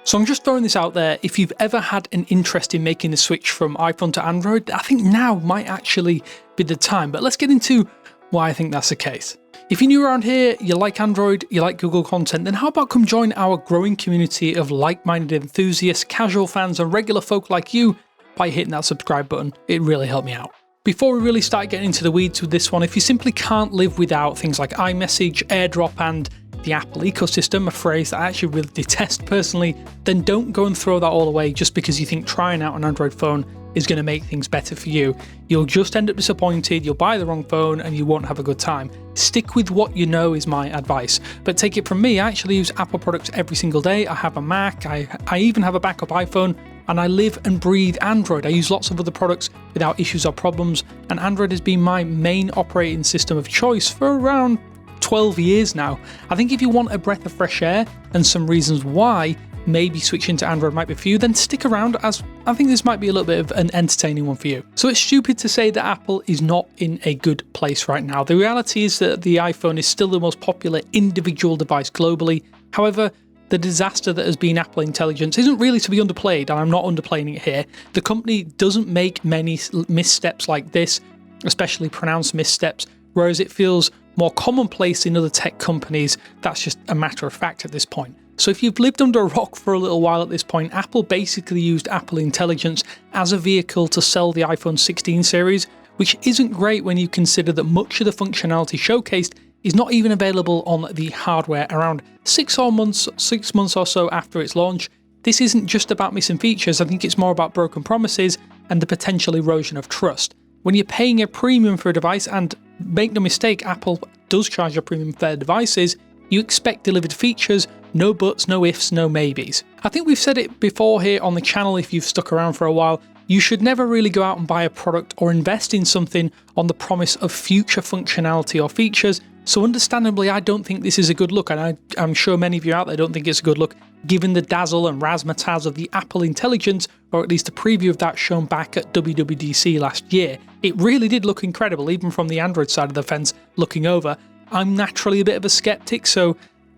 So I'm just throwing this out there. If you've ever had an interest in making the switch from iPhone to Android, I think now might actually be the time. But let's get into why I think that's the case. If you're new around here, you like Android, you like Google content, then how about come join our growing community of like-minded enthusiasts, casual fans, and regular folk like you by hitting that subscribe button. It really helped me out. Before we really start getting into the weeds with this one, if you simply can't live without things like iMessage, AirDrop, and the Apple ecosystem, a phrase that I actually really detest personally, then don't go and throw that all away just because you think trying out an Android phone is going to make things better for you. You'll just end up disappointed, you'll buy the wrong phone, and you won't have a good time. Stick with what you know is my advice. But take it from me, I actually use Apple products every single day. I have a Mac, I even have a backup iPhone, and I live and breathe Android. I use lots of other products without issues or problems, and Android has been my main operating system of choice for around 12 years now. I think if you want a breath of fresh air and some reasons why maybe switching to Android might be for you, then stick around, as I think this might be a little bit of an entertaining one for you. So it's stupid to say that Apple is not in a good place right now. The reality is that the iPhone is still the most popular individual device globally. However, the disaster that has been Apple Intelligence isn't really to be underplayed, and I'm not underplaying it here. The company doesn't make many missteps like this, especially pronounced missteps, whereas it feels more commonplace in other tech companies. That's just a matter of fact at this point. So if you've lived under a rock for a little while at this point, Apple basically used Apple Intelligence as a vehicle to sell the iPhone 16 series, which isn't great when you consider that much of the functionality showcased is not even available on the hardware around 6 months or so after its launch. This isn't just about missing features, I think it's more about broken promises and the potential erosion of trust. When you're paying a premium for a device, and make no mistake, Apple does charge a premium for their devices, you expect delivered features, no buts, no ifs, no maybes. I think we've said it before here on the channel if you've stuck around for a while, you should never really go out and buy a product or invest in something on the promise of future functionality or features. So understandably, I don't think this is a good look, and I'm sure many of you out there don't think it's a good look, given the dazzle and razzmatazz of the Apple Intelligence, or at least a preview of that shown back at WWDC last year. It really did look incredible, even from the Android side of the fence looking over. I'm naturally a bit of a skeptic, so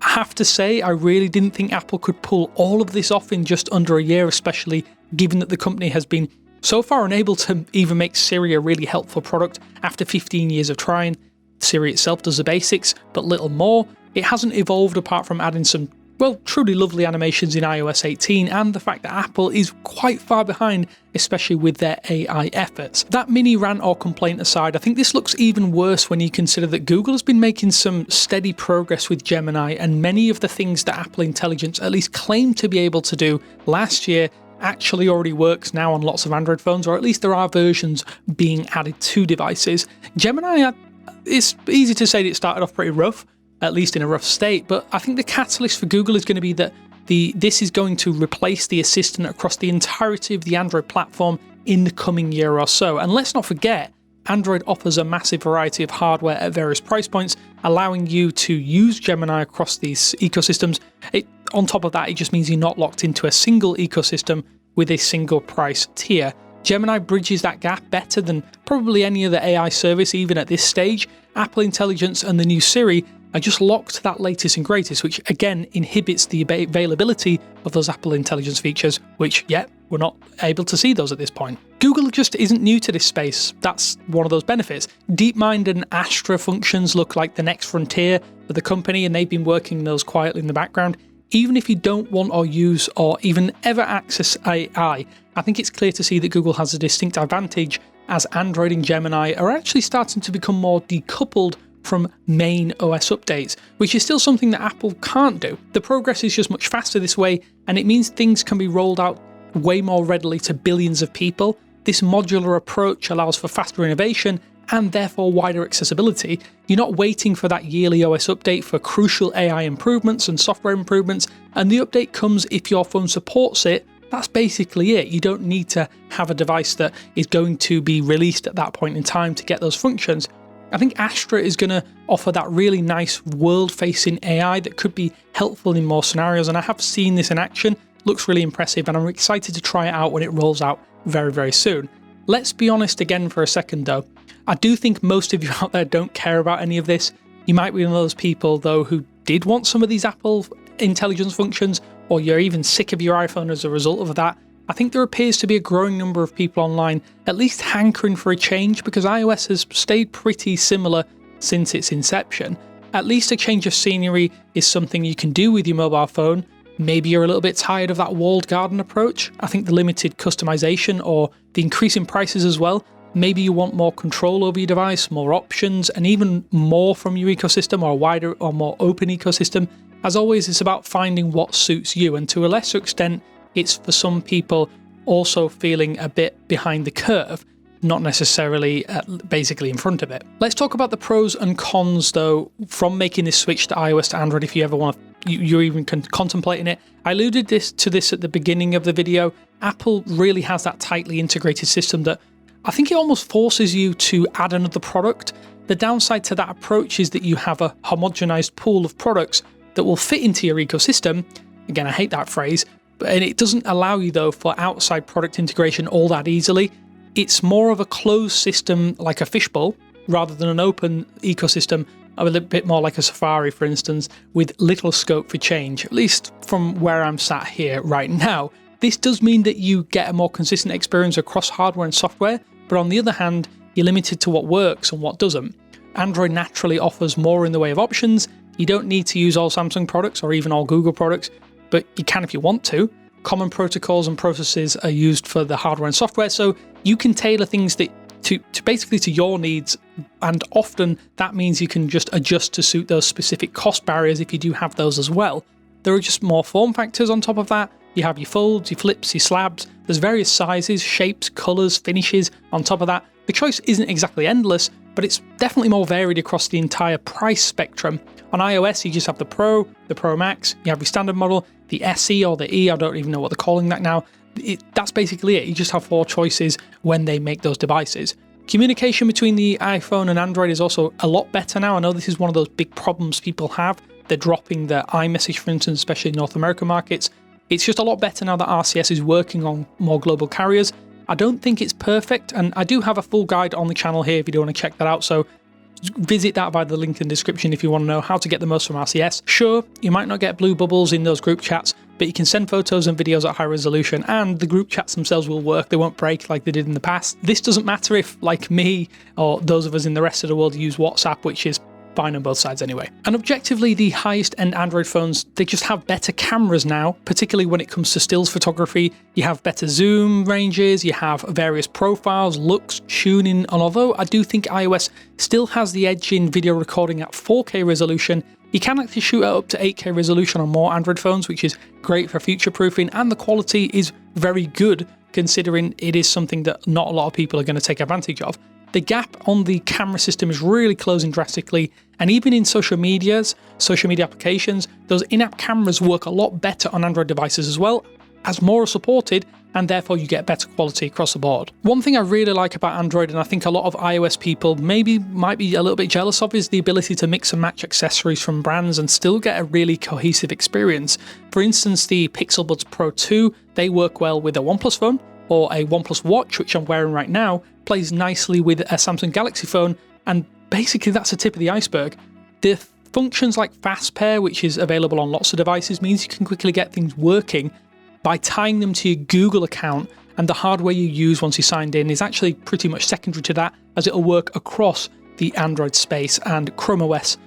I have to say I really didn't think Apple could pull all of this off in just under a year, especially given that the company has been so far unable to even make Siri a really helpful product after 15 years of trying. Siri itself does the basics, but little more. It hasn't evolved apart from adding some, well, truly lovely animations in iOS 18, and the fact that Apple is quite far behind, especially with their AI efforts. That mini rant or complaint aside, I think this looks even worse when you consider that Google has been making some steady progress with Gemini, and many of the things that Apple Intelligence at least claimed to be able to do last year actually already works now on lots of Android phones, or at least there are versions being added to devices. Gemini, it's easy to say that it started off pretty rough, at least in a rough state, but I think the catalyst for Google is going to be that this is going to replace the assistant across the entirety of the Android platform in the coming year or so. And let's not forget, Android offers a massive variety of hardware at various price points, allowing you to use Gemini across these ecosystems. On top of that, it just means you're not locked into a single ecosystem with a single price tier. Gemini bridges that gap better than probably any other AI service even at this stage. Apple Intelligence and the new Siri are just locked to that latest and greatest, which again inhibits the availability of those Apple Intelligence features, which, we're not able to see those at this point. Google just isn't new to this space. That's one of those benefits. DeepMind and Astra functions look like the next frontier for the company, and they've been working those quietly in the background. Even if you don't want or use or even ever access AI, I think it's clear to see that Google has a distinct advantage, as Android and Gemini are actually starting to become more decoupled from main OS updates, which is still something that Apple can't do. The progress is just much faster this way, and it means things can be rolled out way more readily to billions of people. This modular approach allows for faster innovation and therefore wider accessibility. You're not waiting for that yearly OS update for crucial AI improvements and software improvements, and the update comes if your phone supports it. That's basically it. You don't need to have a device that is going to be released at that point in time to get those functions. I think Astra is going to offer that really nice world-facing AI that could be helpful in more scenarios, and I have seen this in action. Looks really impressive, and I'm excited to try it out when it rolls out very, very soon. Let's be honest again for a second though. I do think most of you out there don't care about any of this. You might be one of those people though who did want some of these Apple Intelligence functions, or you're even sick of your iPhone as a result of that, I think there appears to be a growing number of people online at least hankering for a change, because iOS has stayed pretty similar since its inception. At least a change of scenery is something you can do with your mobile phone. Maybe you're a little bit tired of that walled garden approach. I think the limited customization or the increase in prices as well. Maybe you want more control over your device, more options, and even more from your ecosystem, or a wider or more open ecosystem. As always, it's about finding what suits you, and to a lesser extent, it's for some people also feeling a bit behind the curve, not necessarily basically in front of it. Let's talk about the pros and cons though from making this switch to iOS to Android, if you ever want to, you're even contemplating it. I alluded to this at the beginning of the video. Apple really has that tightly integrated system that I think it almost forces you to add another product. The downside to that approach is that you have a homogenized pool of products that will fit into your ecosystem. Again, I hate that phrase, and it doesn't allow you though for outside product integration all that easily. It's more of a closed system like a fishbowl rather than an open ecosystem, a little bit more like a Safari, for instance, with little scope for change, at least from where I'm sat here right now. This does mean that you get a more consistent experience across hardware and software, but on the other hand, you're limited to what works and what doesn't. Android naturally offers more in the way of options. You don't need to use all Samsung products or even all Google products, but you can if you want to. Common protocols and processes are used for the hardware and software, so you can tailor things that to basically to your needs, and often that means you can just adjust to suit those specific cost barriers if you do have those as well. There are just more form factors on top of that. You have your folds, your flips, your slabs. There's various sizes, shapes, colours, finishes on top of that. The choice isn't exactly endless, but it's definitely more varied across the entire price spectrum. On iOS, you just have the Pro Max, you have your standard model, the SE or the E, I don't even know what they're calling that now. That's basically it. You just have 4 choices when they make those devices. Communication between the iPhone and Android is also a lot better now. I know this is one of those big problems people have. They're dropping their iMessage, for instance, especially in North American markets. It's just a lot better now that RCS is working on more global carriers. I don't think it's perfect, and I do have a full guide on the channel here if you do want to check that out, so visit that via the link in the description if you want to know how to get the most from RCS. Sure, you might not get blue bubbles in those group chats, but you can send photos and videos at high resolution, and the group chats themselves will work. They won't break like they did in the past. This doesn't matter if, like me, or those of us in the rest of the world, use WhatsApp, which is fine on both sides anyway. And objectively, the highest end Android phones, they just have better cameras now, particularly when it comes to stills photography. You have better zoom ranges, you have various profiles, looks, tuning, and although I do think iOS still has the edge in video recording at 4K resolution, you can actually shoot at up to 8K resolution on more Android phones, which is great for future-proofing, and the quality is very good considering it is something that not a lot of people are going to take advantage of. The gap on the camera system is really closing drastically, and even in social media applications, those in-app cameras work a lot better on Android devices as well, as more are supported, and therefore you get better quality across the board. One thing I really like about Android, and I think a lot of iOS people might be a little bit jealous of, is the ability to mix and match accessories from brands and still get a really cohesive experience. For instance, the Pixel Buds Pro 2, they work well with a OnePlus phone, or a OnePlus watch, which I'm wearing right now, plays nicely with a Samsung Galaxy phone, and basically that's the tip of the iceberg. The functions like Fast Pair, which is available on lots of devices, means you can quickly get things working by tying them to your Google account, and the hardware you use once you're signed in is actually pretty much secondary to that, as it'll work across the Android space and Chrome OS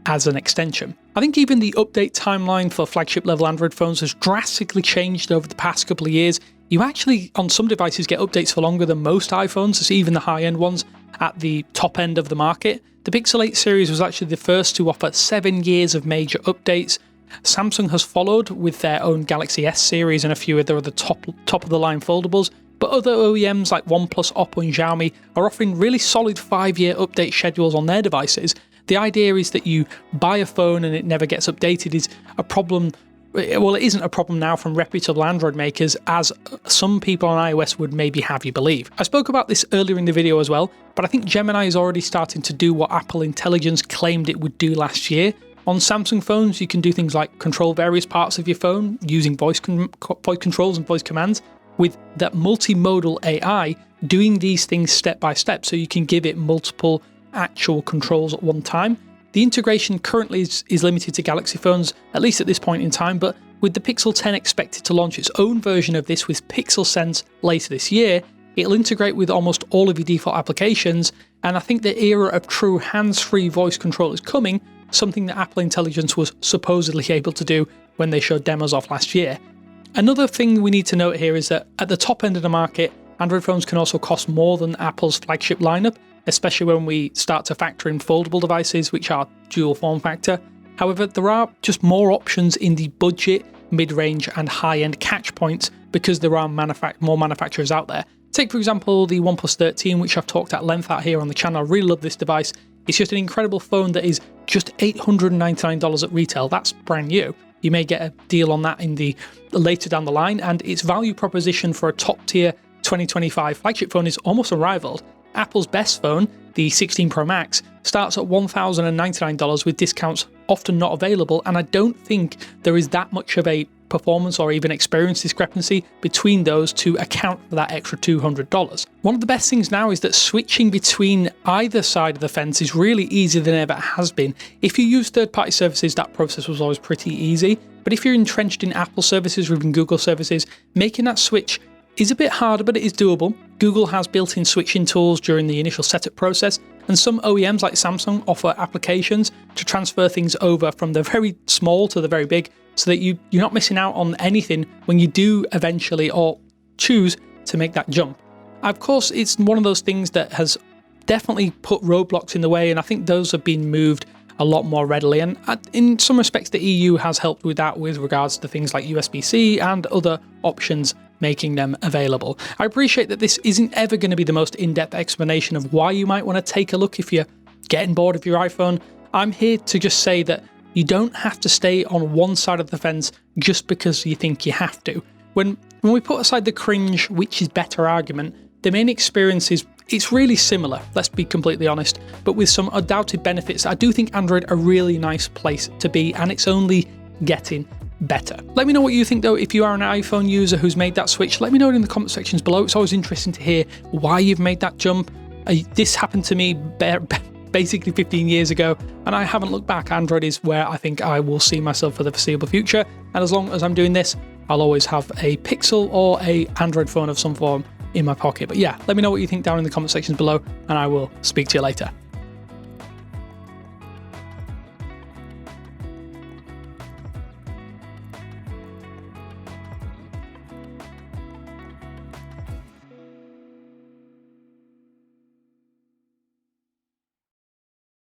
as an extension. I think even the update timeline for flagship level Android phones has drastically changed over the past couple of years. You actually, on some devices, get updates for longer than most iPhones, even the high-end ones at the top end of the market. The Pixel 8 series was actually the first to offer 7 years of major updates. Samsung has followed with their own Galaxy S series and a few other top-of-the-line foldables, but other OEMs like OnePlus, Oppo and Xiaomi are offering really solid 5-year update schedules on their devices. The idea is that you buy a phone and it never gets updated is a problem. Well, it isn't a problem now from reputable Android makers, as some people on iOS would maybe have you believe. I spoke about this earlier in the video as well, but I think Gemini is already starting to do what Apple Intelligence claimed it would do last year. On Samsung phones, you can do things like control various parts of your phone using voice controls and voice commands, with that multimodal AI doing these things step by step, so you can give it multiple actual controls at one time. The integration currently is limited to Galaxy phones, at least at this point in time, but with the Pixel 10 expected to launch its own version of this with Pixel Sense later this year, it'll integrate with almost all of your default applications, and I think the era of true hands-free voice control is coming, something that Apple Intelligence was supposedly able to do when they showed demos off last year. Another thing we need to note here is that at the top end of the market, Android phones can also cost more than Apple's flagship lineup, especially when we start to factor in foldable devices, which are dual form factor. However, there are just more options in the budget, mid-range and high-end catch points because there are more manufacturers out there. Take for example the OnePlus 13, which I've talked at length out here on the channel. I really love this device. It's just an incredible phone that is just $899 at retail. That's brand new. You may get a deal on that in the later down the line, and its value proposition for a top-tier 2025 flagship phone is almost unrivaled. Apple's best phone, the 16 Pro Max, starts at $1,099 with discounts often not available, and I don't think there is that much of a performance or even experience discrepancy between those to account for that extra $200. One of the best things now is that switching between either side of the fence is really easier than ever has been. If you use third-party services, that process was always pretty easy, but if you're entrenched in Apple services or even Google services, making that switch is a bit harder, but it is doable. Google has built-in switching tools during the initial setup process, and some OEMs like Samsung offer applications to transfer things over from the very small to the very big, so that you're not missing out on anything when you do eventually or choose to make that jump. Of course, it's one of those things that has definitely put roadblocks in the way, and I think those have been moved a lot more readily, and in some respects the EU has helped with that with regards to things like USB-C and other options making them available. I appreciate that this isn't ever going to be the most in-depth explanation of why you might want to take a look if you're getting bored of your iPhone. I'm here to just say that you don't have to stay on one side of the fence just because you think you have to. When we put aside the cringe, which is better argument, the main experience is it's really similar, let's be completely honest, but with some undoubted benefits. I do think Android a really nice place to be, and it's only getting better. Let me know what you think though. If you are an iPhone user who's made that switch, let me know in the comment sections below. It's always interesting to hear why you've made that jump. This happened to me basically 15 years ago, and I haven't looked back. Android is where I think I will see myself for the foreseeable future, and as long as I'm doing this, I'll always have a Pixel or a Android phone of some form in my pocket. But yeah, let me know what you think down in the comment sections below, and I will speak to you later.